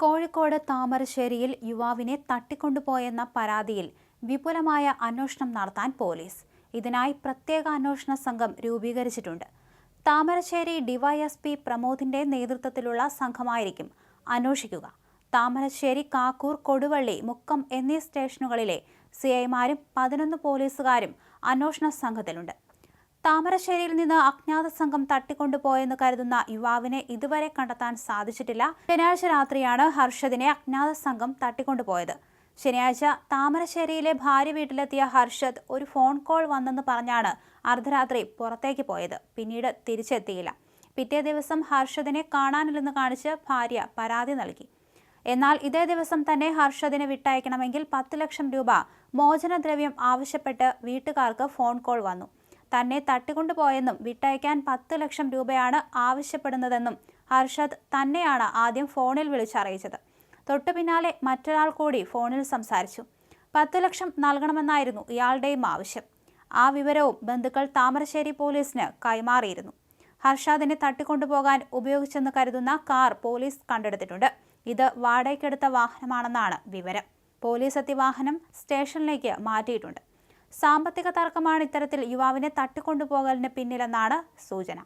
കോഴിക്കോട് താമരശ്ശേരിയിൽ യുവാവിനെ തട്ടിക്കൊണ്ടുപോയെന്ന പരാതിയിൽ വിപുലമായ അന്വേഷണം നടത്താൻ പോലീസ്. ഇതിനായി പ്രത്യേക അന്വേഷണ സംഘം രൂപീകരിച്ചിട്ടുണ്ട്. താമരശ്ശേരി ഡിവൈഎസ്പി പ്രമോദിന്റെ നേതൃത്വത്തിലുള്ള സംഘമായിരിക്കും അന്വേഷിക്കുക. താമരശ്ശേരി, കാക്കൂർ, കൊടുവള്ളി, മുക്കം എന്നീ സ്റ്റേഷനുകളിലെ സിഐമാരും 11 പോലീസുകാരും അന്വേഷണ സംഘത്തിലുണ്ട്. താമരശ്ശേരിയിൽ നിന്ന് അജ്ഞാത സംഘം തട്ടിക്കൊണ്ടുപോയെന്ന് കരുതുന്ന യുവാവിനെ ഇതുവരെ കണ്ടെത്താൻ സാധിച്ചിട്ടില്ല. ശനിയാഴ്ച രാത്രിയാണ് ഹർഷദിനെ അജ്ഞാത സംഘം തട്ടിക്കൊണ്ടുപോയത്. ശനിയാഴ്ച താമരശ്ശേരിയിലെ ഭാര്യ വീട്ടിലെത്തിയ ഹർഷദ് ഒരു ഫോൺ കോൾ വന്നെന്ന് പറഞ്ഞാണ് അർദ്ധരാത്രി പുറത്തേക്ക് പോയത്. പിന്നീട് തിരിച്ചെത്തിയില്ല. പിറ്റേ ദിവസം ഹർഷദിനെ കാണാനില്ലെന്ന് കാണിച്ച് ഭാര്യ പരാതി നൽകി. എന്നാൽ ഇതേ ദിവസം തന്നെ ഹർഷദിനെ വിട്ടയക്കണമെങ്കിൽ 10 ലക്ഷം രൂപ മോചനദ്രവ്യം ആവശ്യപ്പെട്ട് വീട്ടുകാർക്ക് ഫോൺ കോൾ വന്നു. തന്നെ തട്ടിക്കൊണ്ടുപോയെന്നും വിട്ടയക്കാൻ 10 ലക്ഷം രൂപയാണ് ആവശ്യപ്പെടുന്നതെന്നും ഹർഷദ് തന്നെയാണ് ആദ്യം ഫോണിൽ വിളിച്ചറിയിച്ചത്. തൊട്ടു പിന്നാലെ മറ്റൊരാൾ കൂടി ഫോണിൽ സംസാരിച്ചു. 10 ലക്ഷം നൽകണമെന്നായിരുന്നു ഇയാളുടെയും ആവശ്യം. ആ വിവരവും ബന്ധുക്കൾ താമരശ്ശേരി പോലീസിന് കൈമാറിയിരുന്നു. ഹർഷദിനെ തട്ടിക്കൊണ്ടുപോകാൻ ഉപയോഗിച്ചെന്ന് കരുതുന്ന കാർ പോലീസ് കണ്ടെടുത്തിട്ടുണ്ട്. ഇത് വാടകയ്ക്കെടുത്ത വാഹനമാണെന്നാണ് വിവരം. പോലീസ് എത്തി വാഹനം സ്റ്റേഷനിലേക്ക് മാറ്റിയിട്ടുണ്ട്. സാമ്പത്തിക തർക്കമാണ് ഇത്തരത്തിൽ യുവാവിനെ തട്ടിക്കൊണ്ടുപോകലിന് പിന്നിലെന്നാണ് സൂചന.